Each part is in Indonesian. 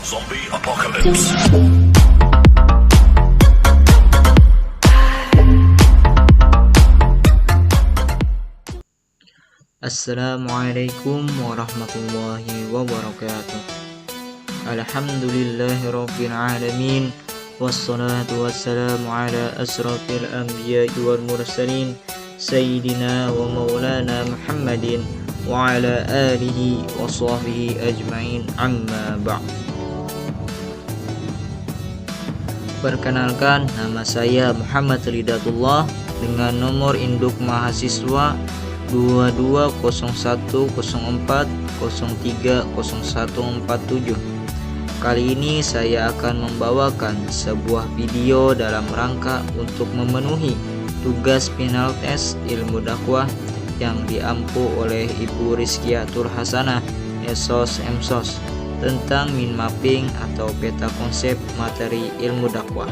Zombie Apocalypse. Assalamualaikum warahmatullahi wabarakatuh. Alhamdulillahirabbil alamin. Wassalatu wassalamu ala asrafil anbiya'i wal mursalin sayyidina wa maulana Muhammadin wa ala alihi wa sahbihi ajma'in, amma ba'd. Perkenalkan, nama saya Muhammad Ridatullah dengan nomor induk mahasiswa 220104030147. Kali ini saya akan membawakan sebuah video dalam rangka untuk memenuhi tugas final tes ilmu dakwah yang diampu oleh Ibu Rizkiatur Hasanah Esos Emsos tentang mind mapping atau peta konsep materi ilmu dakwah.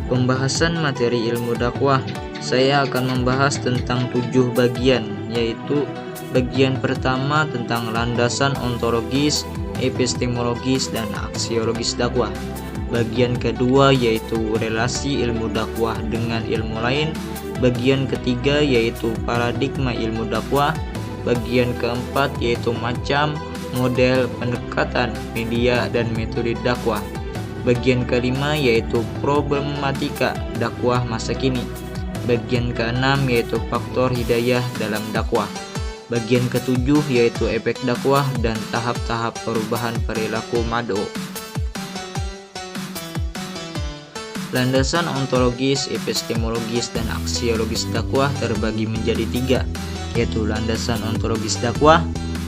Pembahasan materi ilmu dakwah, saya akan membahas tentang 7 bagian, yaitu bagian pertama tentang landasan ontologis, epistemologis, dan aksiologis dakwah. Bagian kedua yaitu relasi ilmu dakwah dengan ilmu lain. Bagian ketiga yaitu paradigma ilmu dakwah. Bagian keempat yaitu macam, model, pendekatan, media, dan metode dakwah. Bagian kelima yaitu problematika dakwah masa kini. Bagian keenam yaitu faktor hidayah dalam dakwah. Bagian ketujuh yaitu efek dakwah dan tahap-tahap perubahan perilaku mad'u. Landasan ontologis, epistemologis, dan aksiologis dakwah terbagi menjadi 3, yaitu landasan ontologis dakwah,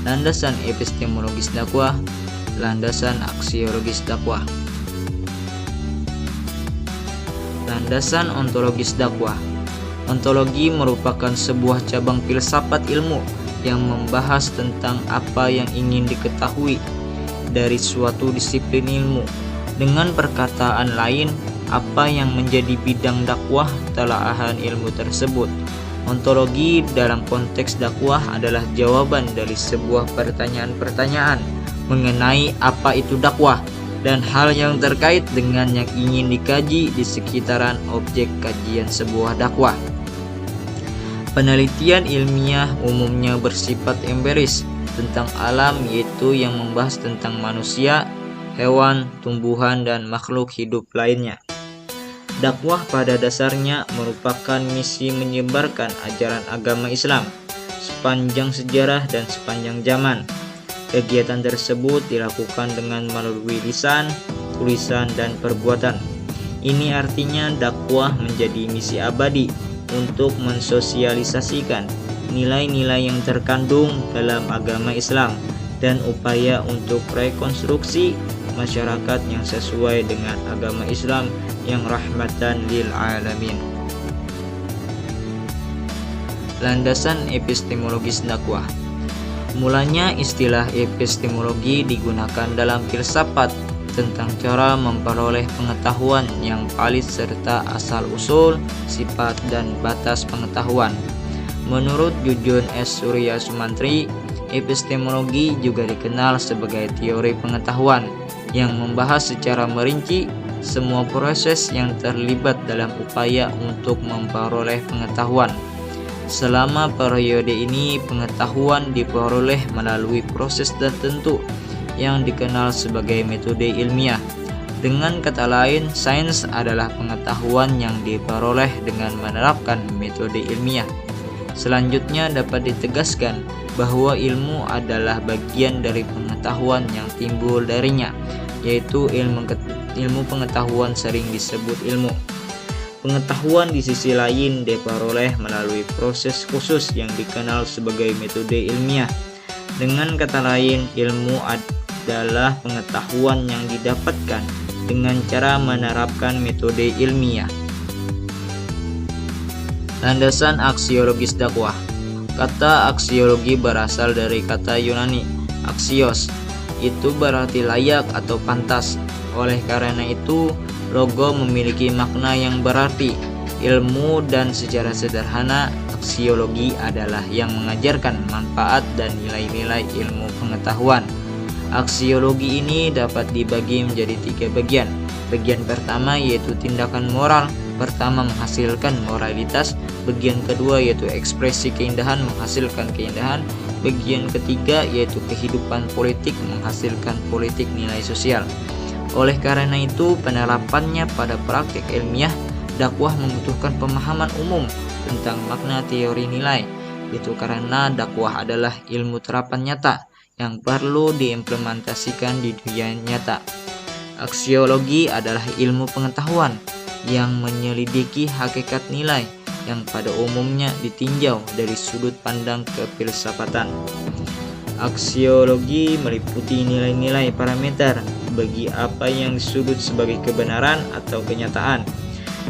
landasan epistemologis dakwah, landasan aksiologis dakwah. Landasan ontologis dakwah. Ontologi merupakan sebuah cabang filsafat ilmu yang membahas tentang apa yang ingin diketahui dari suatu disiplin ilmu. Dengan perkataan lain, apa yang menjadi bidang dakwah telaahan ilmu tersebut. Ontologi dalam konteks dakwah adalah jawaban dari sebuah pertanyaan-pertanyaan mengenai apa itu dakwah dan hal yang terkait dengan yang ingin dikaji di sekitaran objek kajian sebuah dakwah. Penelitian ilmiah umumnya bersifat empiris tentang alam, yaitu yang membahas tentang manusia, hewan, tumbuhan, dan makhluk hidup lainnya. Dakwah pada dasarnya merupakan misi menyebarkan ajaran agama Islam sepanjang sejarah dan sepanjang zaman. Kegiatan tersebut dilakukan dengan melalui lisan, tulisan, dan perbuatan. Ini artinya dakwah menjadi misi abadi untuk mensosialisasikan nilai-nilai yang terkandung dalam agama Islam dan upaya untuk rekonstruksi masyarakat yang sesuai dengan agama Islam yang rahmatan lil alamin. Landasan epistemologis dakwah. Mulanya istilah epistemologi digunakan dalam filsafat tentang cara memperoleh pengetahuan yang valid serta asal-usul, sifat, dan batas pengetahuan. Menurut Jujun S. Surya Sumantri, epistemologi juga dikenal sebagai teori pengetahuan yang membahas secara merinci semua proses yang terlibat dalam upaya untuk memperoleh pengetahuan. Selama periode ini, pengetahuan diperoleh melalui proses tertentu yang dikenal sebagai metode ilmiah. Dengan kata lain, sains adalah pengetahuan yang diperoleh dengan menerapkan metode ilmiah. Selanjutnya dapat ditegaskan bahwa ilmu adalah bagian dari pengetahuan yang timbul darinya, yaitu ilmu pengetahuan sering disebut ilmu. Pengetahuan di sisi lain diperoleh melalui proses khusus yang dikenal sebagai metode ilmiah. Dengan kata lain, ilmu adalah pengetahuan yang didapatkan dengan cara menerapkan metode ilmiah. Landasan aksiologis dakwah. Kata aksiologi berasal dari kata Yunani axios, itu berarti layak atau pantas. Oleh karena itu, logo memiliki makna yang berarti ilmu, dan secara sederhana aksiologi adalah yang mengajarkan manfaat dan nilai-nilai ilmu pengetahuan. Aksiologi ini dapat dibagi menjadi 3 bagian. Bagian pertama yaitu tindakan moral, pertama menghasilkan moralitas, bagian kedua yaitu ekspresi keindahan menghasilkan keindahan, bagian ketiga yaitu kehidupan politik menghasilkan politik nilai sosial. Oleh karena itu, penerapannya pada praktik ilmiah, dakwah membutuhkan pemahaman umum tentang makna teori nilai. Itu karena dakwah adalah ilmu terapan nyata yang perlu diimplementasikan di dunia nyata. Aksiologi adalah ilmu pengetahuan yang menyelidiki hakikat nilai yang pada umumnya ditinjau dari sudut pandang kefilsafatan. Aksiologi meliputi nilai-nilai parameter bagi apa yang disebut sebagai kebenaran atau kenyataan,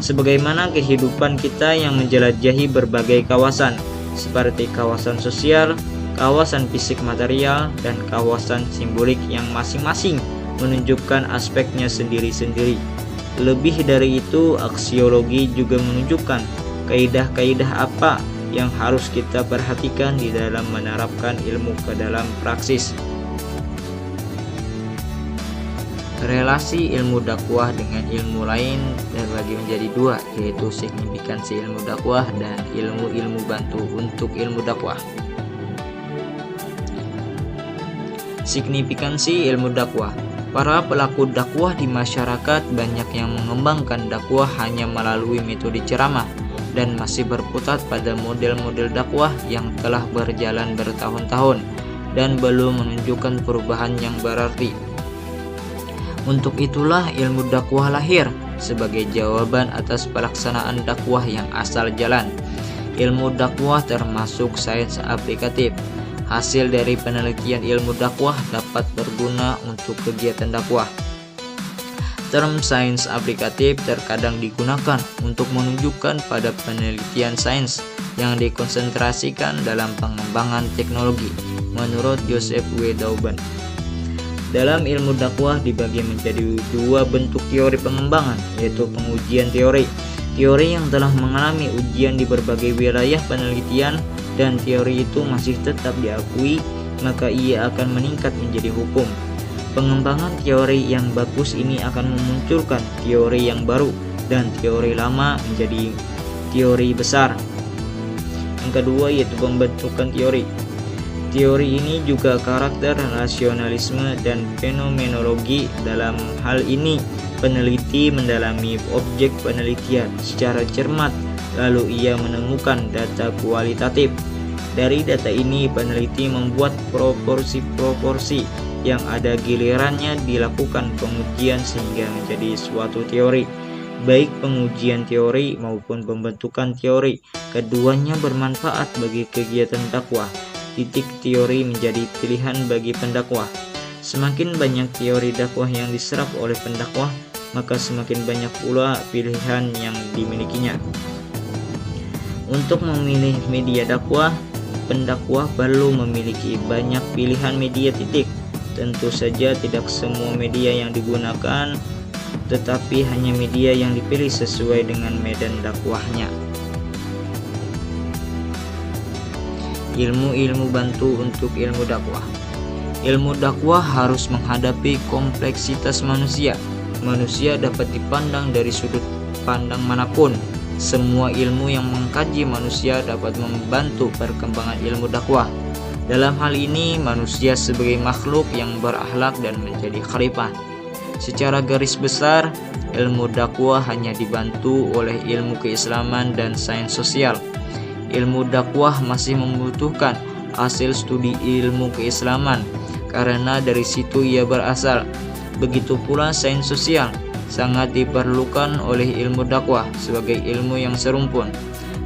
sebagaimana kehidupan kita yang menjelajahi berbagai kawasan, seperti kawasan sosial, kawasan fisik material, dan kawasan simbolik yang masing-masing menunjukkan aspeknya sendiri-sendiri. Lebih dari itu, aksiologi juga menunjukkan kaidah-kaidah apa yang harus kita perhatikan di dalam menerapkan ilmu ke dalam praksis. Relasi ilmu dakwah dengan ilmu lain terbagi menjadi 2, yaitu signifikansi ilmu dakwah dan ilmu-ilmu bantu untuk ilmu dakwah. Signifikansi ilmu dakwah. Para pelaku dakwah di masyarakat banyak yang mengembangkan dakwah hanya melalui metode ceramah dan masih berputar pada model-model dakwah yang telah berjalan bertahun-tahun dan belum menunjukkan perubahan yang berarti. Untuk itulah ilmu dakwah lahir sebagai jawaban atas pelaksanaan dakwah yang asal jalan. Ilmu dakwah termasuk sains aplikatif. Hasil dari penelitian ilmu dakwah dapat berguna untuk kegiatan dakwah. Term sains aplikatif terkadang digunakan untuk menunjukkan pada penelitian sains yang dikonsentrasikan dalam pengembangan teknologi, menurut Joseph W. Dauben. Dalam ilmu dakwah dibagi menjadi 2 bentuk teori pengembangan, yaitu pengujian teori. Teori yang telah mengalami ujian di berbagai wilayah penelitian dan teori itu masih tetap diakui, maka ia akan meningkat menjadi hukum. Pengembangan teori yang bagus ini akan memunculkan teori yang baru dan teori lama menjadi teori besar. Yang kedua yaitu pembentukan teori. Teori ini juga karakter rasionalisme dan fenomenologi. Dalam hal ini, peneliti mendalami objek penelitian secara cermat, lalu ia menemukan data kualitatif. Dari data ini, peneliti membuat proporsi-proporsi yang ada gilirannya dilakukan pengujian sehingga menjadi suatu teori. Baik pengujian teori maupun pembentukan teori, keduanya bermanfaat bagi kegiatan dakwah. Titik teori menjadi pilihan bagi pendakwah. Semakin banyak teori dakwah yang diserap oleh pendakwah, maka semakin banyak pula pilihan yang dimilikinya. Untuk memilih media dakwah, pendakwah perlu memiliki banyak pilihan media. Tentu saja tidak semua media yang digunakan, tetapi hanya media yang dipilih sesuai dengan medan dakwahnya. Ilmu-ilmu bantu untuk ilmu dakwah. Ilmu dakwah harus menghadapi kompleksitas manusia. Manusia dapat dipandang dari sudut pandang manapun. Semua ilmu yang mengkaji manusia dapat membantu perkembangan ilmu dakwah. Dalam hal ini, manusia sebagai makhluk yang berakhlak dan menjadi khalifah. Secara garis besar, ilmu dakwah hanya dibantu oleh ilmu keislaman dan sains sosial. Ilmu dakwah masih membutuhkan hasil studi ilmu keislaman, karena dari situ ia berasal. Begitu pula sains sosial sangat diperlukan oleh ilmu dakwah sebagai ilmu yang serumpun.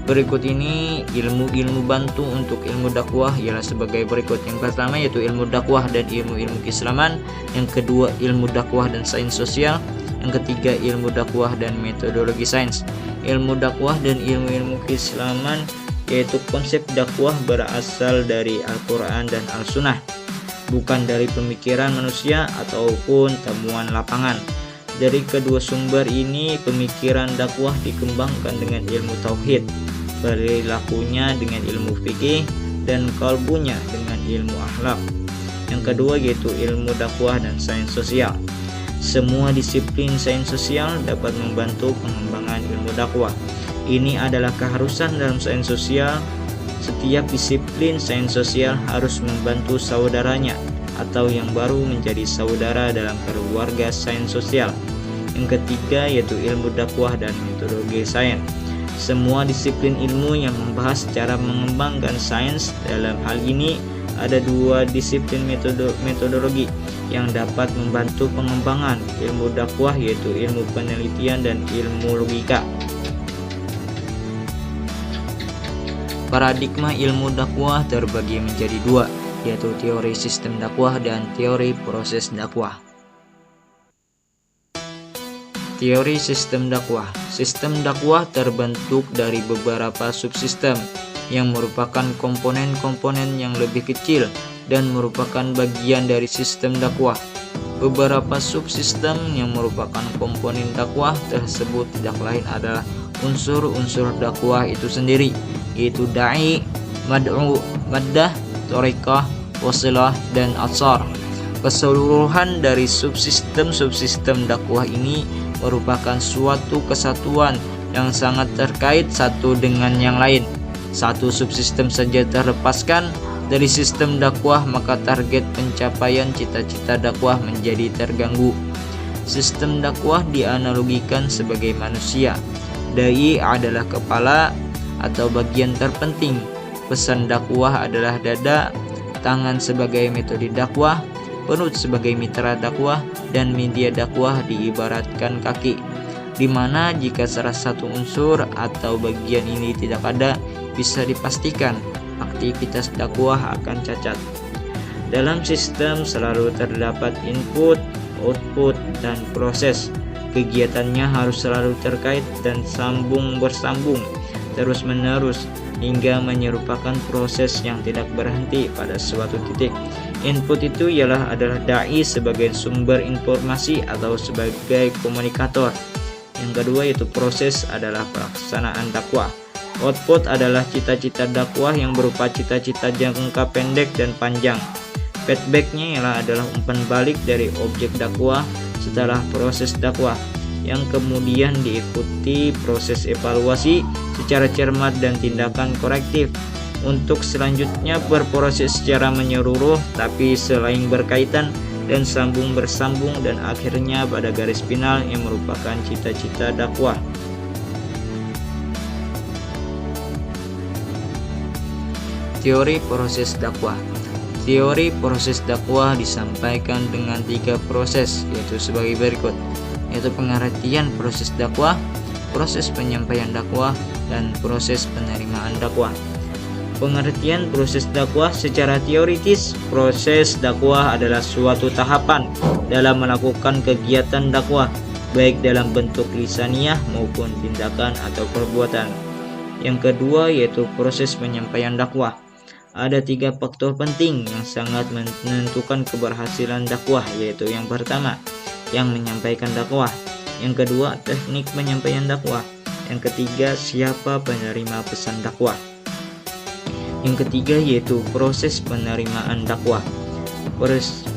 Berikut ini ilmu-ilmu bantu untuk ilmu dakwah ialah sebagai berikut. Yang pertama yaitu ilmu dakwah dan ilmu-ilmu keislaman. Yang kedua ilmu dakwah dan sains sosial. Yang ketiga ilmu dakwah dan metodologi sains. Ilmu dakwah dan ilmu-ilmu keislaman yaitu konsep dakwah berasal dari Al-Quran dan Al-Sunnah, bukan dari pemikiran manusia ataupun temuan lapangan. Dari kedua sumber ini, pemikiran dakwah dikembangkan dengan ilmu tauhid, perilakunya dengan ilmu fikih, dan kalbunya dengan ilmu akhlak. Yang kedua yaitu ilmu dakwah dan sains sosial. Semua disiplin sains sosial dapat membantu pengembangan ilmu dakwah. Ini adalah keharusan dalam sains sosial. Setiap disiplin sains sosial harus membantu saudaranya atau yang baru menjadi saudara dalam keluarga sains sosial. Yang ketiga yaitu ilmu dakwah dan metodologi sains. Semua disiplin ilmu yang membahas cara mengembangkan sains. Dalam hal ini ada dua disiplin metodologi yang dapat membantu pengembangan ilmu dakwah, yaitu ilmu penelitian dan ilmu logika. Paradigma ilmu dakwah terbagi menjadi dua, yaitu teori sistem dakwah dan teori proses dakwah. Teori sistem dakwah. Sistem dakwah terbentuk dari beberapa subsistem yang merupakan komponen-komponen yang lebih kecil dan merupakan bagian dari sistem dakwah. Beberapa subsistem yang merupakan komponen dakwah tersebut tidak lain adalah unsur-unsur dakwah itu sendiri, yaitu da'i, mad'u, maddah, thariqah, wasilah, dan atsar. Keseluruhan dari subsistem dakwah ini merupakan suatu kesatuan yang sangat terkait satu dengan yang lain. Satu subsistem saja terlepaskan dari sistem dakwah, maka target pencapaian cita-cita dakwah menjadi terganggu. Sistem dakwah dianalogikan sebagai manusia. Dai adalah kepala atau bagian terpenting. Pesan dakwah adalah dada, tangan sebagai metode dakwah, perut sebagai mitra dakwah, dan media dakwah diibaratkan kaki, di mana jika salah satu unsur atau bagian ini tidak ada, bisa dipastikan aktivitas dakwah akan cacat. Dalam sistem selalu terdapat input, output, dan proses. Kegiatannya harus selalu terkait dan bersambung terus-menerus hingga menyerupakan proses yang tidak berhenti pada suatu titik. Input itu adalah dai sebagai sumber informasi atau sebagai komunikator. Yang kedua yaitu proses adalah pelaksanaan dakwah. Output adalah cita-cita dakwah yang berupa cita-cita jangka pendek dan panjang. Feedbacknya adalah umpan balik dari objek dakwah setelah proses dakwah, yang kemudian diikuti proses evaluasi secara cermat dan tindakan korektif. Untuk selanjutnya berproses secara menyeluruh tapi selain berkaitan dan bersambung dan akhirnya pada garis final yang merupakan cita-cita dakwah. Teori proses dakwah. Teori proses dakwah disampaikan dengan 3 proses, yaitu sebagai berikut, yaitu pengertian proses dakwah, proses penyampaian dakwah, dan proses penerimaan dakwah. Pengertian proses dakwah secara teoritis, proses dakwah adalah suatu tahapan dalam melakukan kegiatan dakwah, baik dalam bentuk lisaniyah maupun tindakan atau perbuatan. Yang kedua yaitu proses penyampaian dakwah. Ada 3 faktor penting yang sangat menentukan keberhasilan dakwah, yaitu yang pertama, yang menyampaikan dakwah. Yang kedua, teknik penyampaian dakwah. Yang ketiga, siapa penerima pesan dakwah. Yang ketiga yaitu proses penerimaan dakwah.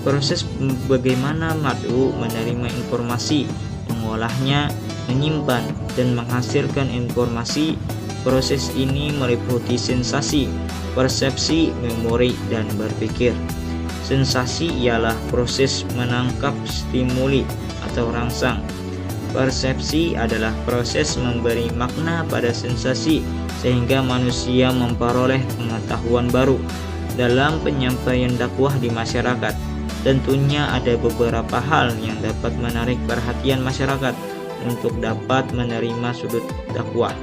Proses bagaimana mad'u menerima informasi, mengolahnya, menyimpan, dan menghasilkan informasi. Proses ini meliputi sensasi, persepsi, memori, dan berpikir. Sensasi ialah proses menangkap stimuli atau rangsang. Persepsi adalah proses memberi makna pada sensasi sehingga manusia memperoleh pengetahuan baru. Dalam penyampaian dakwah di masyarakat, tentunya ada beberapa hal yang dapat menarik perhatian masyarakat untuk dapat menerima sudut dakwah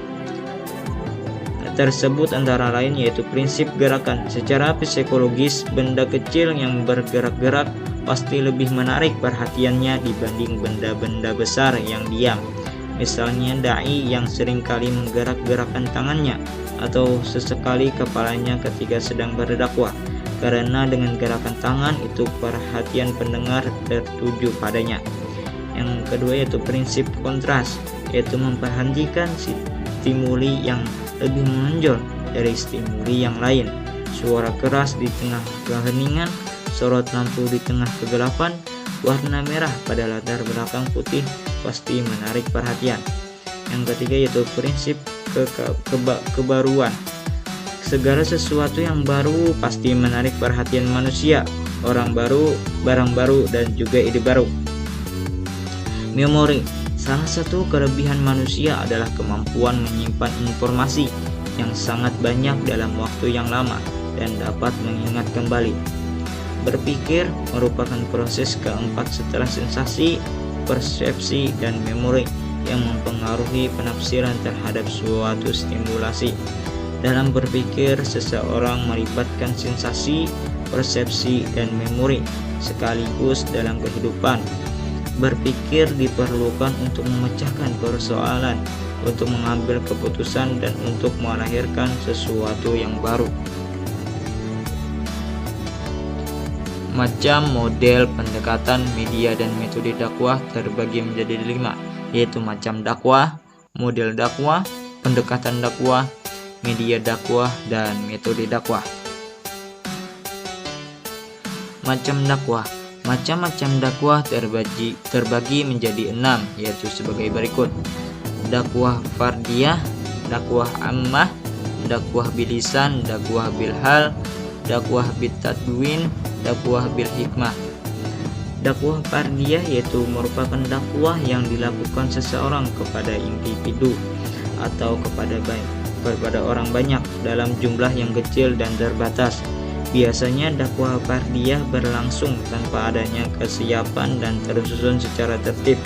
tersebut, antara lain yaitu prinsip gerakan. Secara psikologis, benda kecil yang bergerak-gerak pasti lebih menarik perhatiannya dibanding benda-benda besar yang diam. Misalnya dai yang seringkali menggerak-gerakkan tangannya atau sesekali kepalanya ketika sedang berdakwah, karena dengan gerakan tangan itu perhatian pendengar tertuju padanya. Yang kedua yaitu prinsip kontras, yaitu memperhatikan stimuli yang lebih menonjol dari stimuli yang lain. Suara keras di tengah keheningan, sorot lampu di tengah kegelapan, warna merah pada latar belakang putih pasti menarik perhatian. Yang ketiga yaitu prinsip kebaruan. Segala sesuatu yang baru pasti menarik perhatian manusia, orang baru, barang baru, dan juga ide baru. Memori. Salah satu kelebihan manusia adalah kemampuan menyimpan informasi yang sangat banyak dalam waktu yang lama dan dapat mengingat kembali. Berpikir merupakan proses keempat setelah sensasi, persepsi, dan memori yang mempengaruhi penafsiran terhadap suatu stimulasi. Dalam berpikir, seseorang melibatkan sensasi, persepsi, dan memori sekaligus dalam kehidupan. Berpikir diperlukan untuk memecahkan persoalan, untuk mengambil keputusan, dan untuk melahirkan sesuatu yang baru. Macam model pendekatan media dan metode dakwah terbagi menjadi 5, yaitu macam dakwah, model dakwah, pendekatan dakwah, media dakwah, dan metode dakwah. Macam dakwah. Macam-macam dakwah terbagi menjadi 6, yaitu sebagai berikut: dakwah fardiyah, dakwah ammah, dakwah bilisan, dakwah bilhal, dakwah bitadwin, dakwah bil hikmah. Dakwah fardiyah yaitu merupakan dakwah yang dilakukan seseorang kepada individu atau kepada orang banyak dalam jumlah yang kecil dan terbatas. Biasanya dakwah fardiyah berlangsung tanpa adanya kesiapan dan tersusun secara tertib.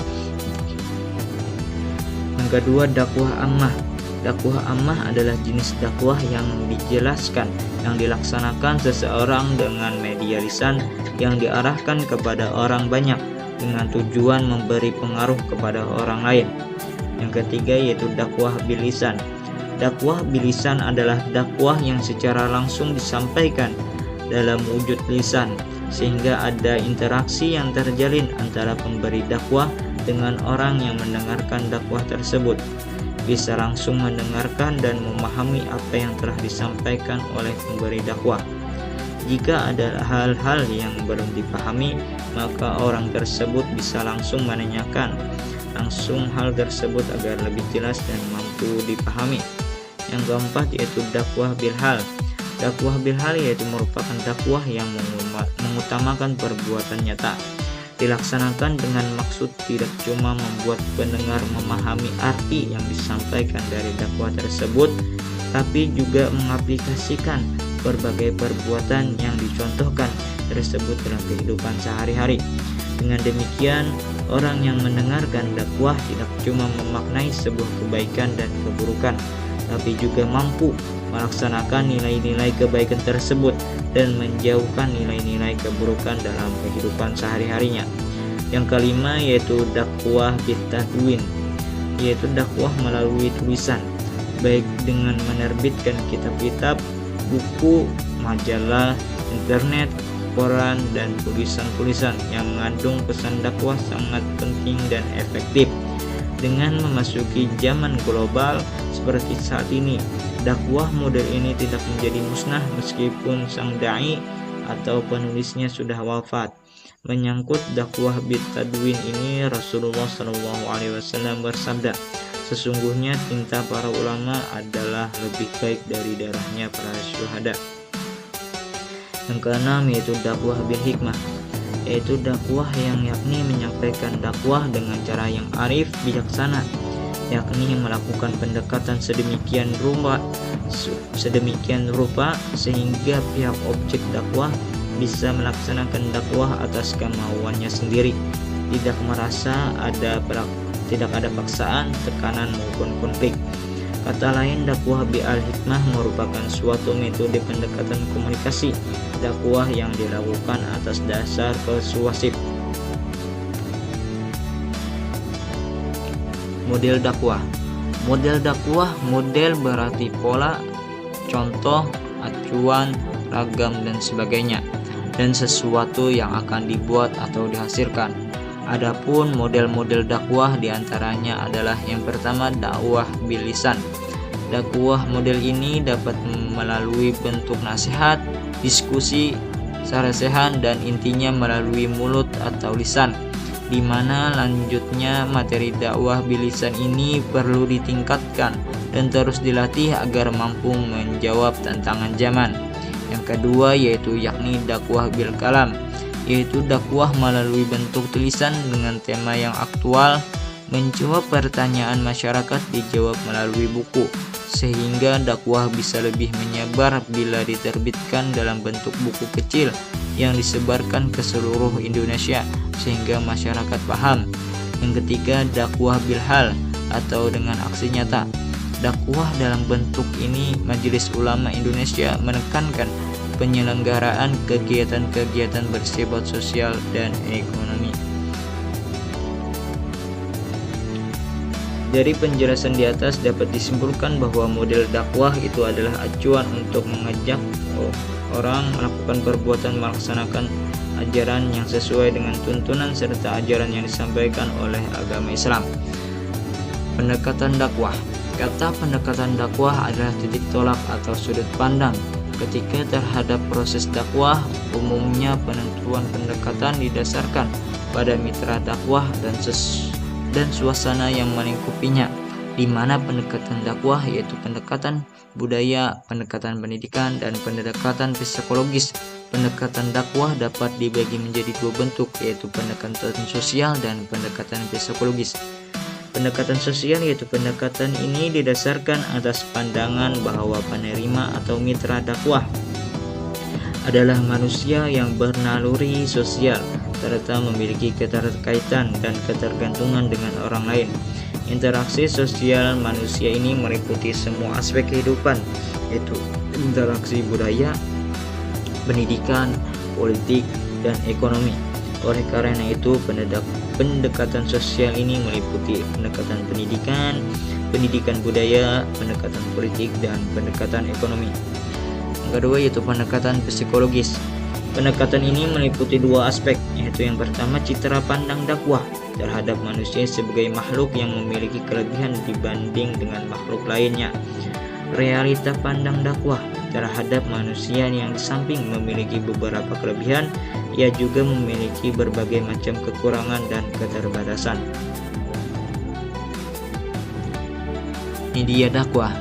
Yang kedua, dakwah ammah. Dakwah ammah adalah jenis dakwah yang dijelaskan, yang dilaksanakan seseorang dengan media lisan yang diarahkan kepada orang banyak dengan tujuan memberi pengaruh kepada orang lain. Yang ketiga yaitu dakwah bilisan. Dakwah bilisan adalah dakwah yang secara langsung disampaikan dalam wujud lisan, sehingga ada interaksi yang terjalin antara pemberi dakwah dengan orang yang mendengarkan dakwah tersebut, bisa langsung mendengarkan dan memahami apa yang telah disampaikan oleh pemberi dakwah. Jika ada hal-hal yang belum dipahami, maka orang tersebut bisa langsung menanyakan langsung hal tersebut agar lebih jelas dan mampu dipahami. Yang keempat yaitu dakwah bilhal. Dakwah bilhal yaitu merupakan dakwah yang mengutamakan perbuatan nyata, dilaksanakan dengan maksud tidak cuma membuat pendengar memahami arti yang disampaikan dari dakwah tersebut, tapi juga mengaplikasikan berbagai perbuatan yang dicontohkan tersebut dalam kehidupan sehari-hari. Dengan demikian, orang yang mendengarkan dakwah tidak cuma memaknai sebuah kebaikan dan keburukan, tapi juga mampu melaksanakan nilai-nilai kebaikan tersebut dan menjauhkan nilai-nilai keburukan dalam kehidupan sehari-harinya. Yang kelima yaitu dakwah bitadwin, yaitu dakwah melalui tulisan, baik dengan menerbitkan kitab-kitab, buku, majalah, internet, koran, dan tulisan-tulisan yang mengandung pesan dakwah sangat penting dan efektif. Dengan memasuki zaman global seperti saat ini, dakwah model ini tidak menjadi musnah meskipun sang dai atau penulisnya sudah wafat. Menyangkut dakwah bitadwin ini, Rasulullah SAW bersabda, sesungguhnya tinta para ulama adalah lebih baik dari darahnya para syuhada. Yang keenam yaitu dakwah bil hikmah, yaitu dakwah yang yakni menyampaikan dakwah dengan cara yang arif bijaksana, yakni melakukan pendekatan sedemikian rupa sehingga pihak objek dakwah bisa melaksanakan dakwah atas kemauannya sendiri, tidak merasa tidak ada paksaan, tekanan maupun konflik. Kata lain, dakwah bi'al hikmah merupakan suatu metode pendekatan komunikasi dakwah yang dilakukan atas dasar persuasif. Model dakwah. Model dakwah, model berarti pola, contoh, acuan, ragam, dan sebagainya, dan sesuatu yang akan dibuat atau dihasilkan. Adapun model-model dakwah diantaranya adalah yang pertama dakwah bilisan. Dakwah model ini dapat melalui bentuk nasihat, diskusi, sarasehan dan intinya melalui mulut atau lisan, di mana lanjutnya materi dakwah bilisan ini perlu ditingkatkan dan terus dilatih agar mampu menjawab tantangan zaman. Yang kedua yaitu yakni dakwah bil kalam, yaitu dakwah melalui bentuk tulisan dengan tema yang aktual, menjawab pertanyaan masyarakat dijawab melalui buku, sehingga dakwah bisa lebih menyebar bila diterbitkan dalam bentuk buku kecil yang disebarkan ke seluruh Indonesia sehingga masyarakat paham. Yang ketiga dakwah bil hal atau dengan aksi nyata. Dakwah dalam bentuk ini Majelis Ulama Indonesia menekankan penyelenggaraan kegiatan-kegiatan bersifat sosial dan ekonomi. Dari penjelasan di atas dapat disimpulkan bahwa model dakwah itu adalah acuan untuk mengajak orang melakukan perbuatan melaksanakan ajaran yang sesuai dengan tuntunan serta ajaran yang disampaikan oleh agama Islam. Pendekatan dakwah. Kata pendekatan dakwah adalah titik tolak atau sudut pandang ketika terhadap proses dakwah. Umumnya penentuan pendekatan didasarkan pada mitra dakwah dan suasana yang melingkupinya, di mana pendekatan dakwah yaitu pendekatan budaya, pendekatan pendidikan, dan pendekatan psikologis. Pendekatan dakwah dapat dibagi menjadi dua bentuk, yaitu pendekatan sosial dan pendekatan psikologis. Pendekatan sosial yaitu pendekatan ini didasarkan atas pandangan bahwa penerima atau mitra dakwah adalah manusia yang bernaluri sosial serta memiliki keterkaitan dan ketergantungan dengan orang lain. Interaksi sosial manusia ini meliputi semua aspek kehidupan, yaitu interaksi budaya, pendidikan, politik, dan ekonomi. Oleh karena itu, pendekatan sosial ini meliputi pendekatan pendidikan budaya, pendekatan politik, dan pendekatan ekonomi. Yang kedua yaitu pendekatan psikologis. Pendekatan ini meliputi dua aspek, yaitu yang pertama citra pandang dakwah terhadap manusia sebagai makhluk yang memiliki kelebihan dibanding dengan makhluk lainnya. Realita pandang dakwah terhadap manusia yang di samping memiliki beberapa kelebihan, ia juga memiliki berbagai macam kekurangan dan keterbatasan. Media dakwah.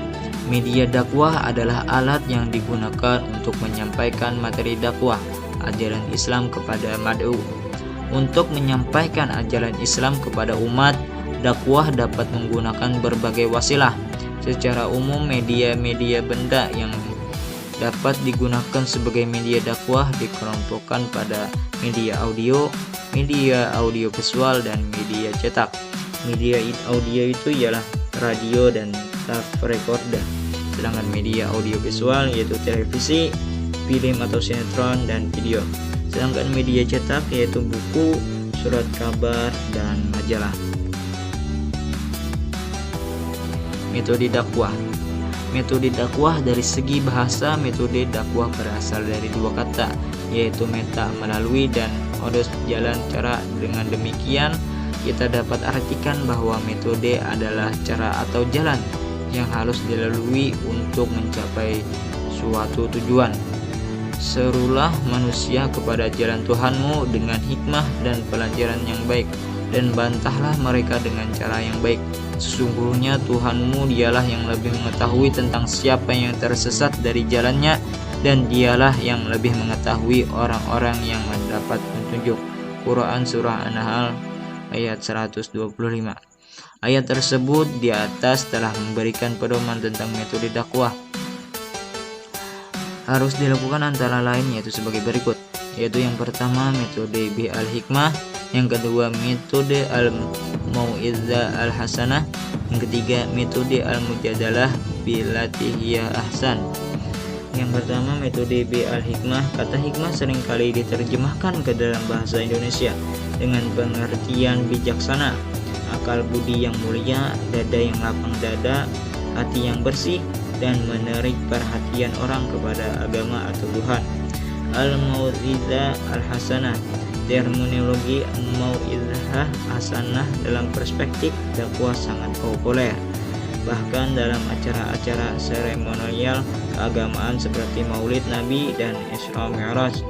Media dakwah adalah alat yang digunakan untuk menyampaikan materi dakwah ajaran Islam kepada mad'u. Untuk menyampaikan ajaran Islam kepada umat, dakwah dapat menggunakan berbagai wasilah. Secara umum, media-media benda yang dapat digunakan sebagai media dakwah dikelompokkan pada media audio visual, dan media cetak. Media audio itu ialah radio dan tape recorder, sedangkan media audio visual yaitu televisi, film atau sinetron, dan video. Sedangkan media cetak yaitu buku, surat kabar, dan majalah. Metode dakwah. Metode dakwah dari segi bahasa, metode dakwah berasal dari dua kata, yaitu meta melalui dan odos jalan cara. Dengan demikian, kita dapat artikan bahwa metode adalah cara atau jalan yang harus dilalui untuk mencapai suatu tujuan. Serulah manusia kepada jalan Tuhanmu dengan hikmah dan pelajaran yang baik, dan bantahlah mereka dengan cara yang baik. Sesungguhnya Tuhanmu dialah yang lebih mengetahui tentang siapa yang tersesat dari jalannya, dan dialah yang lebih mengetahui orang-orang yang mendapat petunjuk. Quran Surah An-Nahl ayat 125. Ayat tersebut di atas telah memberikan pedoman tentang metode dakwah. Harus dilakukan antara lain yaitu sebagai berikut, yaitu yang pertama metode bi al-hikmah, yang kedua metode al-mau'izzah al-hasanah, yang ketiga metode al-mujadalah billati hiya ahsan. Yang pertama metode bi al-hikmah. Kata hikmah seringkali diterjemahkan ke dalam bahasa Indonesia dengan pengertian bijaksana, akal budi yang mulia, dada yang lapang dada, hati yang bersih, dan menarik perhatian orang kepada agama atau Tuhan. Al-mau'izzah al-hasanah. Terminologi mau'izzah hasanah dalam perspektif dakwah sangat populer, bahkan dalam acara-acara seremonial keagamaan seperti Maulid Nabi dan Isra Mi'raj.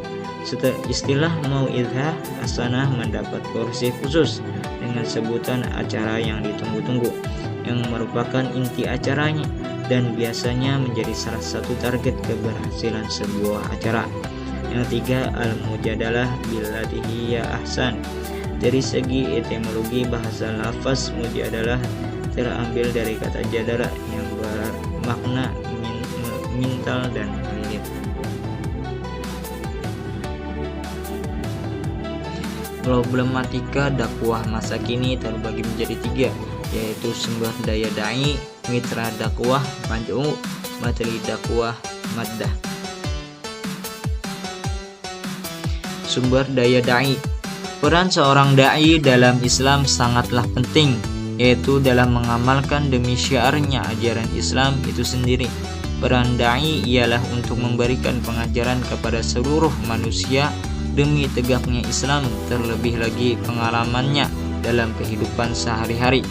Istilah mau'izah hasanah mendapat porsi khusus dengan sebutan acara yang ditunggu-tunggu, yang merupakan inti acaranya dan biasanya menjadi salah satu target keberhasilan sebuah acara. Yang ketiga, al-mujadalah billati hiya ahsan. Dari segi etimologi bahasa lafaz mujadalah terambil dari kata jadala yang bermakna mintal dan melilit. Problematika dakwah masa kini terbagi menjadi tiga, yaitu sumber daya dai, mitra dakwah, mad'u, materi dakwah, maddah. Sumber daya dai. Peran seorang dai dalam Islam sangatlah penting, yaitu dalam mengamalkan demi syiarnya ajaran Islam itu sendiri. Peran dai ialah untuk memberikan pengajaran kepada seluruh manusia demi tegaknya Islam, terlebih lagi pengalamannya dalam kehidupan sehari-hari.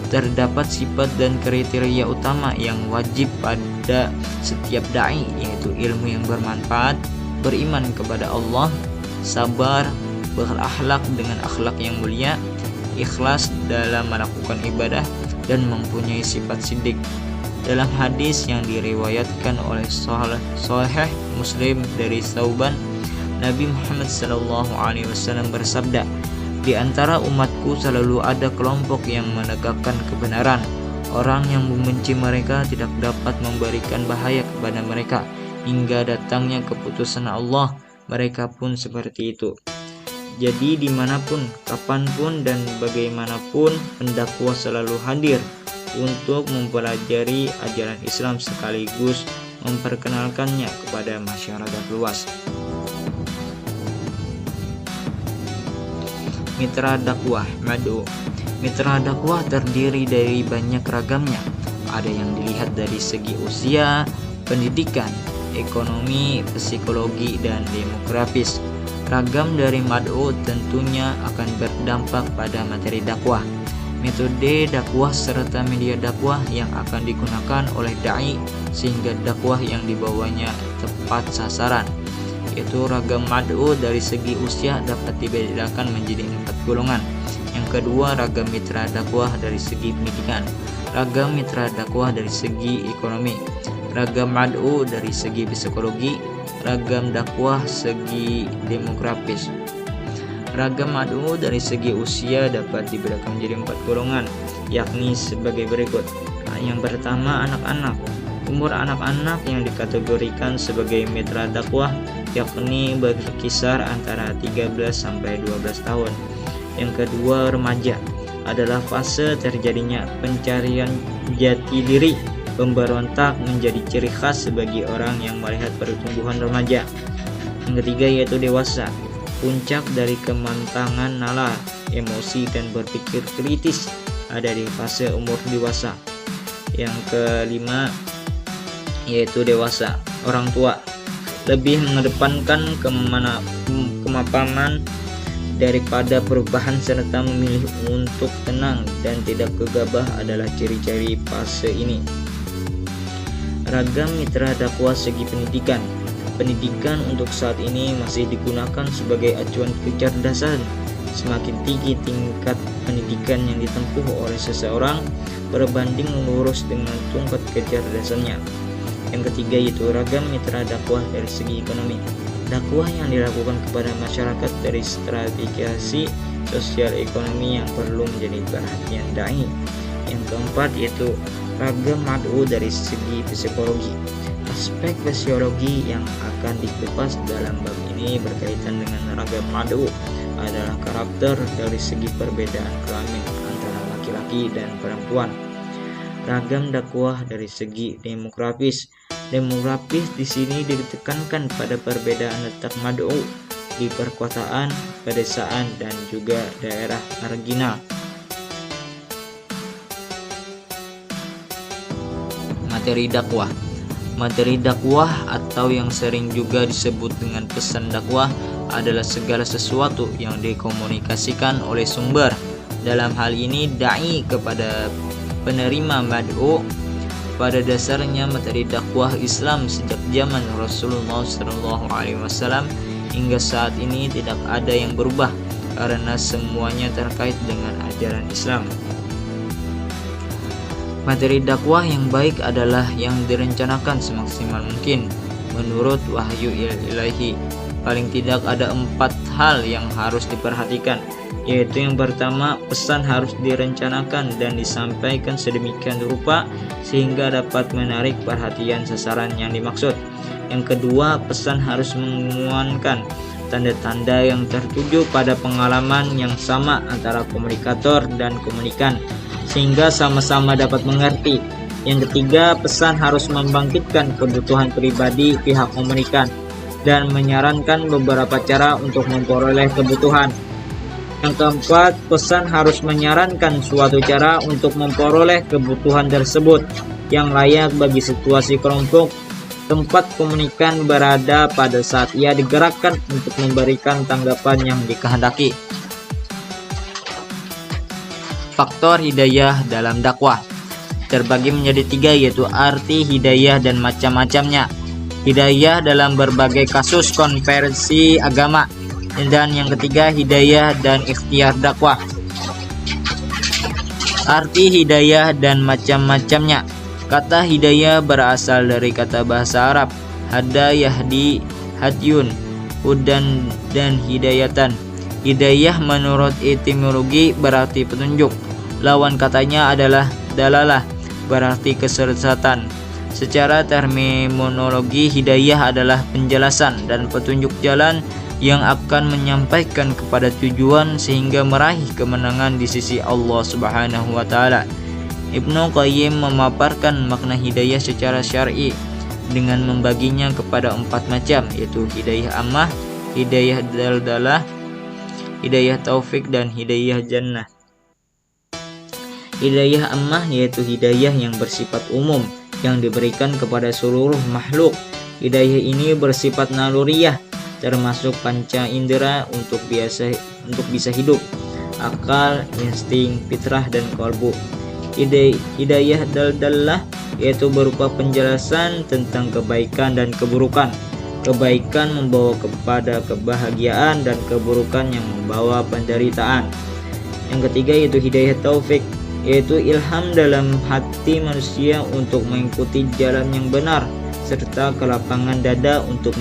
Terdapat sifat dan kriteria utama yang wajib pada setiap dai, yaitu ilmu yang bermanfaat, beriman kepada Allah, sabar, berakhlak dengan akhlak yang mulia, ikhlas dalam melakukan ibadah, dan mempunyai sifat sidik. Dalam hadis yang diriwayatkan oleh Sahih Muslim dari Thauban, Nabi Muhammad SAW bersabda, "Di antara umatku selalu ada kelompok yang menegakkan kebenaran. Orang yang membenci mereka tidak dapat memberikan bahaya kepada mereka hingga datangnya keputusan Allah. Mereka pun seperti itu." Jadi dimanapun, kapanpun, dan bagaimanapun, pendakwah selalu hadir untuk mempelajari ajaran Islam sekaligus memperkenalkannya kepada masyarakat luas. Mitra dakwah, mad'u. Mitra dakwah terdiri dari banyak ragamnya. Ada yang dilihat dari segi usia, pendidikan, ekonomi, psikologi, dan demografis. Ragam dari mad'u tentunya akan berdampak pada materi dakwah, metode dakwah, serta media dakwah yang akan digunakan oleh dai sehingga dakwah yang dibawanya tepat sasaran. Yaitu ragam mad'u dari segi usia dapat dibedakan menjadi 4 golongan. Yang kedua, ragam mitra dakwah dari segi pendidikan, ragam mitra dakwah dari segi ekonomi, ragam mad'u dari segi psikologi, ragam dakwah segi demografis. Ragam mad'u dari segi usia dapat dibedakan menjadi 4 golongan, yakni sebagai berikut. Yang pertama, anak-anak. Umur anak-anak yang dikategorikan sebagai mitra dakwah yakni berkisar antara 13 sampai 12 tahun. Yang kedua, remaja, adalah fase terjadinya pencarian jati diri. Pemberontak menjadi ciri khas bagi orang yang melihat pertumbuhan remaja. Yang ketiga yaitu dewasa, puncak dari kemantangan nalar, emosi, dan berpikir kritis ada di fase umur dewasa. Yang kelima yaitu dewasa, orang tua, lebih mengedepankan kemapanan daripada perubahan serta memilih untuk tenang dan tidak gegabah adalah ciri-ciri fase ini. Ragam mitra dakwah segi pendidikan. Pendidikan untuk saat ini masih digunakan sebagai acuan kecerdasan. Semakin tinggi tingkat pendidikan yang ditempuh oleh seseorang berbanding lurus dengan tingkat kecerdasannya. Yang ketiga yaitu ragam mitra dakwah dari segi ekonomi. Dakwah yang dilakukan kepada masyarakat dari stratifikasi sosial ekonomi yang perlu menjadi perhatian dai. Yang keempat yaitu ragam mad'u dari segi psikologi. Aspek fisiologi yang akan dikupas dalam bab ini berkaitan dengan ragam mad'u adalah karakter dari segi perbedaan kelamin antara laki-laki dan perempuan. Ragam dakwah dari segi demografis. Demografis di sini ditekankan pada perbedaan letak mad'u di perkotaan, pedesaan, dan juga daerah marginal. Materi dakwah. Materi dakwah atau yang sering juga disebut dengan pesan dakwah adalah segala sesuatu yang dikomunikasikan oleh sumber. Dalam hal ini dai kepada penerima mad'u. Pada dasarnya materi dakwah Islam sejak zaman Rasulullah SAW hingga saat ini tidak ada yang berubah karena semuanya terkait dengan ajaran Islam. Materi dakwah yang baik adalah yang direncanakan semaksimal mungkin menurut wahyu ilahi. Paling tidak ada 4 hal yang harus diperhatikan, yaitu yang pertama, pesan harus direncanakan dan disampaikan sedemikian rupa sehingga dapat menarik perhatian sasaran yang dimaksud. Yang kedua, pesan harus menguatkan tanda-tanda yang tertuju pada pengalaman yang sama antara komunikator dan komunikan sehingga sama-sama dapat mengerti. Yang ketiga, pesan harus membangkitkan kebutuhan pribadi pihak komunikan dan menyarankan beberapa cara untuk memperoleh kebutuhan. Yang keempat, pesan harus menyarankan suatu cara untuk memperoleh kebutuhan tersebut yang layak bagi situasi kelompok tempat komunikan berada pada saat ia digerakkan untuk memberikan tanggapan yang dikehendaki. Faktor hidayah dalam dakwah terbagi menjadi 3, yaitu arti hidayah dan macam-macamnya. Hidayah dalam berbagai kasus konversi agama, dan yang ketiga hidayah dan ikhtiar dakwah. Arti hidayah dan macam-macamnya. Kata hidayah berasal dari kata bahasa Arab hada yahdi, hadyun, hudan, dan hidayatan. Hidayah menurut etimologi berarti petunjuk. Lawan katanya adalah dalalah, berarti kesesatan. Secara terminologi, hidayah adalah penjelasan dan petunjuk jalan yang akan menyampaikan kepada tujuan sehingga meraih kemenangan di sisi Allah Subhanahu wa taala. Ibnu Qayyim memaparkan makna hidayah secara syar'i dengan membaginya kepada 4 macam, yaitu hidayah ammah, hidayah daldalah, hidayah taufik, dan hidayah jannah. Hidayah ammah yaitu hidayah yang bersifat umum yang diberikan kepada seluruh makhluk. Hidayah ini bersifat naluriyah, termasuk panca indera untuk bisa hidup, akal, insting, fitrah, dan kalbu. Hidayah daldalah yaitu berupa penjelasan tentang kebaikan dan keburukan. Kebaikan membawa kepada kebahagiaan dan keburukan yang membawa penderitaan. Yang ketiga yaitu hidayah taufik, yaitu ilham dalam hati manusia untuk mengikuti jalan yang benar serta kelapangan dada untuk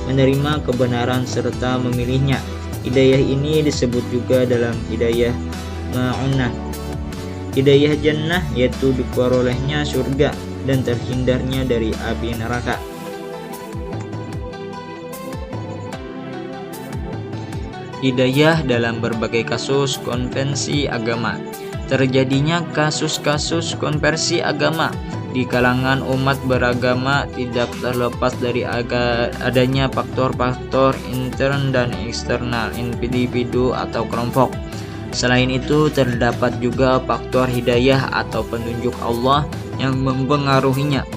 menerima kebenaran serta memilihnya. Hidayah ini disebut juga dalam hidayah ma'unah. Hidayah jannah yaitu diperolehnya surga dan terhindarnya dari api neraka. Hidayah dalam berbagai kasus konvensi agama. Terjadinya kasus-kasus konversi agama di kalangan umat beragama tidak terlepas dari adanya faktor-faktor intern dan eksternal individu atau kelompok. Selain itu, terdapat juga faktor hidayah atau petunjuk Allah yang mempengaruhinya.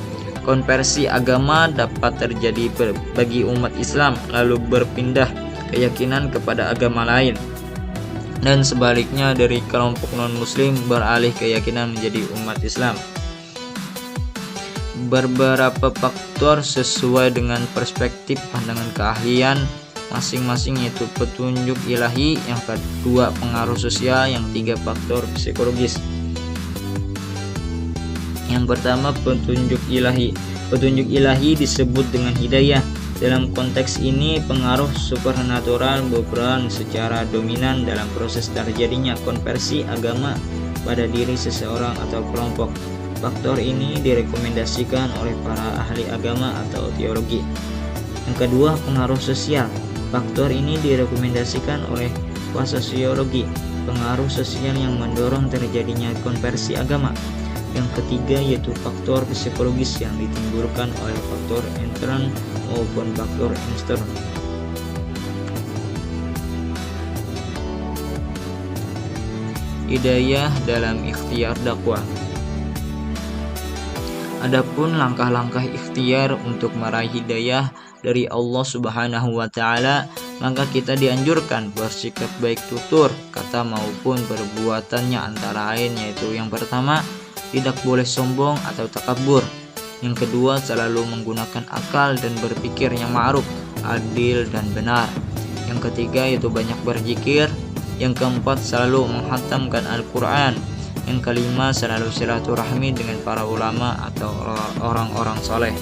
Konversi agama dapat terjadi bagi umat Islam lalu berpindah keyakinan kepada agama lain, dan sebaliknya dari kelompok non-muslim beralih keyakinan menjadi umat Islam. Beberapa faktor sesuai dengan perspektif pandangan keahlian masing-masing, yaitu petunjuk ilahi, yang kedua pengaruh sosial, yang tiga faktor psikologis. Yang pertama, petunjuk ilahi. Petunjuk ilahi disebut dengan hidayah. Dalam konteks ini, pengaruh supernatural berperan secara dominan dalam proses terjadinya konversi agama pada diri seseorang atau kelompok. Faktor ini direkomendasikan oleh para ahli agama atau teologi. Yang kedua, pengaruh sosial. Faktor ini direkomendasikan oleh sosiologi, pengaruh sosial yang mendorong terjadinya konversi agama. Yang ketiga yaitu faktor psikologis yang ditimbulkan oleh faktor intern maupun faktor ekstern. Hidayah dalam ikhtiar dakwah. Adapun langkah-langkah ikhtiar untuk meraih hidayah dari Allah Subhanahu wa taala, maka kita dianjurkan bersikap baik tutur, kata maupun perbuatannya, antara lain yaitu yang pertama, tidak boleh sombong atau takabur. Yang kedua, selalu menggunakan akal dan berpikir yang ma'ruf. adil, dan benar. Yang ketiga yaitu banyak berzikir. Yang keempat selalu menghatamkan Al-Quran. Yang kelima selalu silaturahmi dengan para ulama atau orang-orang soleh.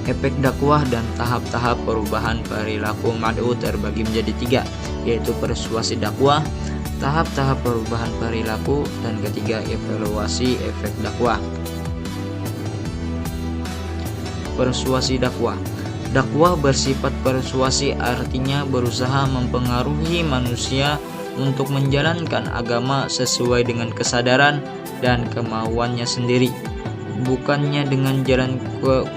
Efek dakwah dan tahap-tahap perubahan perilaku mad'u terbagi menjadi 3, yaitu persuasi dakwah, tahap-tahap perubahan perilaku, dan ketiga evaluasi efek dakwah. Persuasi dakwah. Dakwah bersifat persuasi, artinya berusaha mempengaruhi manusia untuk menjalankan agama sesuai dengan kesadaran dan kemauannya sendiri, bukannya dengan jalan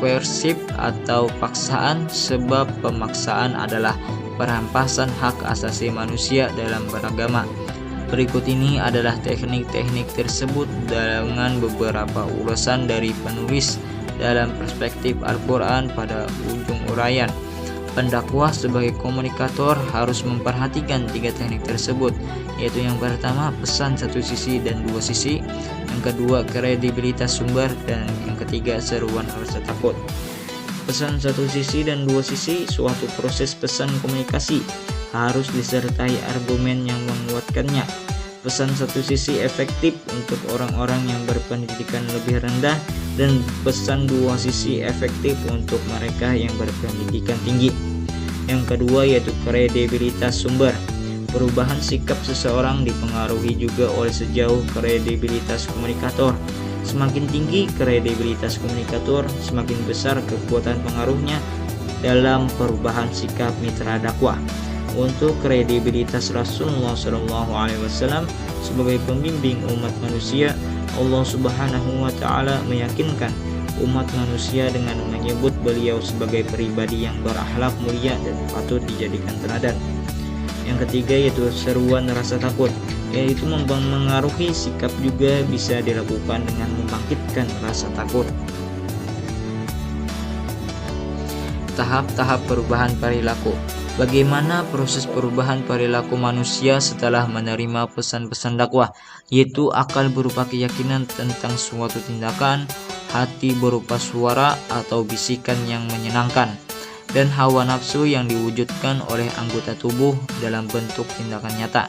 koersif atau paksaan, sebab pemaksaan adalah perampasan hak asasi manusia dalam beragama. Berikut ini adalah teknik-teknik tersebut dengan beberapa ulasan dari penulis dalam perspektif Al-Quran pada ujung uraian. Pendakwah sebagai komunikator harus memperhatikan 3 teknik tersebut, yaitu yang pertama pesan satu sisi dan dua sisi, yang kedua kredibilitas sumber, dan yang ketiga seruan rasa takut. Pesan satu sisi dan dua sisi. Suatu proses pesan komunikasi harus disertai argumen yang menguatkannya. Pesan satu sisi efektif untuk orang-orang yang berpendidikan lebih rendah, dan pesan dua sisi efektif untuk mereka yang berpendidikan tinggi. Yang kedua yaitu kredibilitas sumber. Perubahan sikap seseorang dipengaruhi juga oleh sejauh kredibilitas komunikator. Semakin tinggi kredibilitas komunikator, semakin besar kekuatan pengaruhnya dalam perubahan sikap mitra dakwah. Untuk kredibilitas Rasulullah SAW sebagai pembimbing umat manusia, Allah Subhanahu wa Ta'ala meyakinkan umat manusia dengan menyebut beliau sebagai pribadi yang berakhlak mulia dan patut dijadikan teladan. Yang ketiga yaitu seruan rasa takut, yaitu mempengaruhi sikap juga bisa dilakukan dengan membangkitkan rasa takut. Tahap-tahap perubahan perilaku. Bagaimana proses perubahan perilaku manusia setelah menerima pesan-pesan dakwah, yaitu akal berupa keyakinan tentang suatu tindakan, hati berupa suara atau bisikan yang menyenangkan, dan hawa nafsu yang diwujudkan oleh anggota tubuh dalam bentuk tindakan nyata.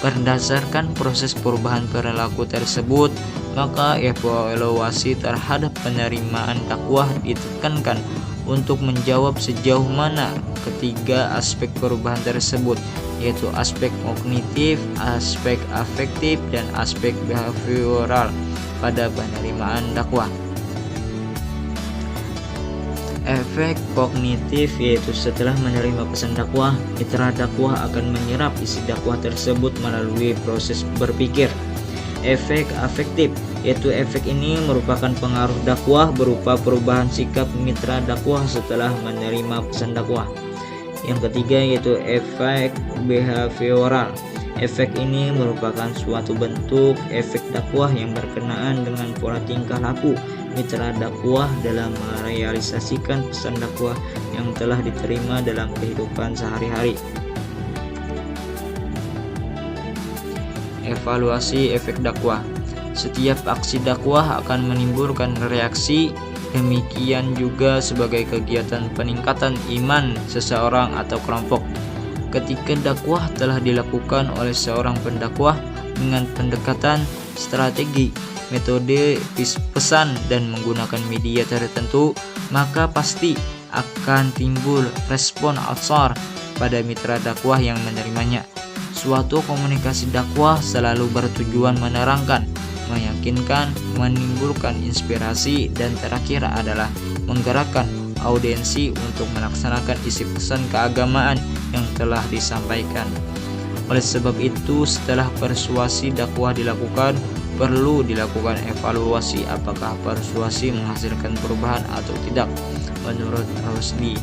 Berdasarkan proses perubahan perilaku tersebut, maka evaluasi terhadap penerimaan dakwah ditekankan untuk menjawab sejauh mana ketiga aspek perubahan tersebut, yaitu aspek kognitif, aspek afektif, dan aspek behavioral pada penerimaan dakwah. Efek kognitif yaitu setelah menerima pesan dakwah, mitra dakwah akan menyerap isi dakwah tersebut melalui proses berpikir. Efek afektif yaitu efek ini merupakan pengaruh dakwah berupa perubahan sikap mitra dakwah setelah menerima pesan dakwah. Yang ketiga yaitu efek behavioral. Efek ini merupakan suatu bentuk efek dakwah yang berkenaan dengan pola tingkah laku mitra dakwah dalam merealisasikan pesan dakwah yang telah diterima dalam kehidupan sehari-hari. Evaluasi efek dakwah. Setiap aksi dakwah akan menimbulkan reaksi, demikian juga sebagai kegiatan peningkatan iman seseorang atau kelompok. Ketika dakwah telah dilakukan oleh seorang pendakwah dengan pendekatan, strategi, metode pesan, dan menggunakan media tertentu, maka pasti akan timbul respon atsar pada mitra dakwah yang menerimanya. Suatu komunikasi dakwah selalu bertujuan menerangkan, meyakinkan, menimbulkan inspirasi, dan terakhir adalah menggerakkan audiensi untuk melaksanakan isi pesan keagamaan yang telah disampaikan. Oleh sebab itu, setelah persuasi dakwah dilakukan, perlu dilakukan evaluasi apakah persuasi menghasilkan perubahan atau tidak. Menurut Rushdie,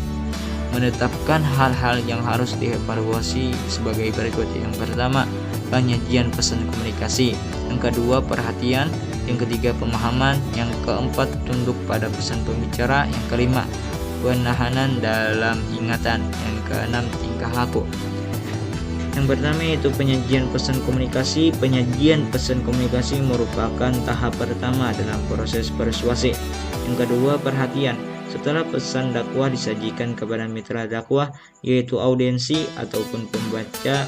menetapkan hal-hal yang harus dievaluasi sebagai berikut. Yang pertama, penyajian pesan komunikasi. Yang kedua, perhatian. Yang ketiga, pemahaman. Yang keempat, tunduk pada pesan pembicara. Yang kelima, penahanan dalam ingatan. Yang keenam, tingkah laku. Yang pertama yaitu penyajian pesan komunikasi. Penyajian pesan komunikasi merupakan tahap pertama dalam proses persuasi. Yang kedua, perhatian. Setelah pesan dakwah disajikan kepada mitra dakwah, yaitu audiensi ataupun pembaca,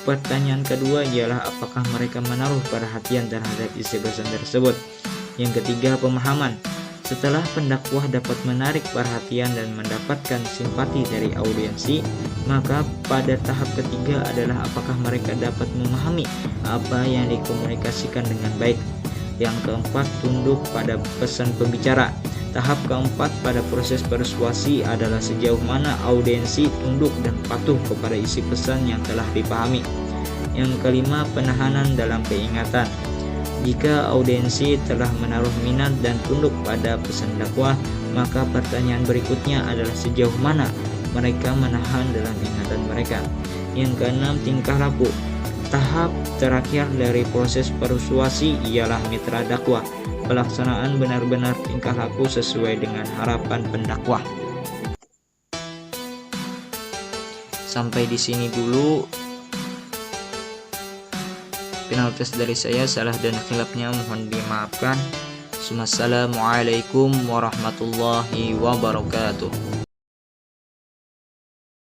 pertanyaan kedua ialah apakah mereka menaruh perhatian terhadap isi pesan tersebut. Yang ketiga, pemahaman. Setelah pendakwah dapat menarik perhatian dan mendapatkan simpati dari audiensi, maka pada tahap ketiga adalah apakah mereka dapat memahami apa yang dikomunikasikan dengan baik. Yang keempat, tunduk pada pesan pembicara. Tahap keempat pada proses persuasi adalah sejauh mana audiensi tunduk dan patuh kepada isi pesan yang telah dipahami. Yang kelima, penahanan dalam peringatan. Jika audiensi telah menaruh minat dan tunduk pada pesan dakwah, maka pertanyaan berikutnya adalah sejauh mana mereka menahan dalam ingatan mereka. Yang keenam, tingkah laku. Tahap terakhir dari proses persuasi ialah mitra dakwah. Pelaksanaan benar-benar tingkah laku sesuai dengan harapan pendakwah. Sampai di sini dulu final test dari saya. Salah dan khilafnya mohon dimaafkan. Assalamualaikum warahmatullahi wabarakatuh.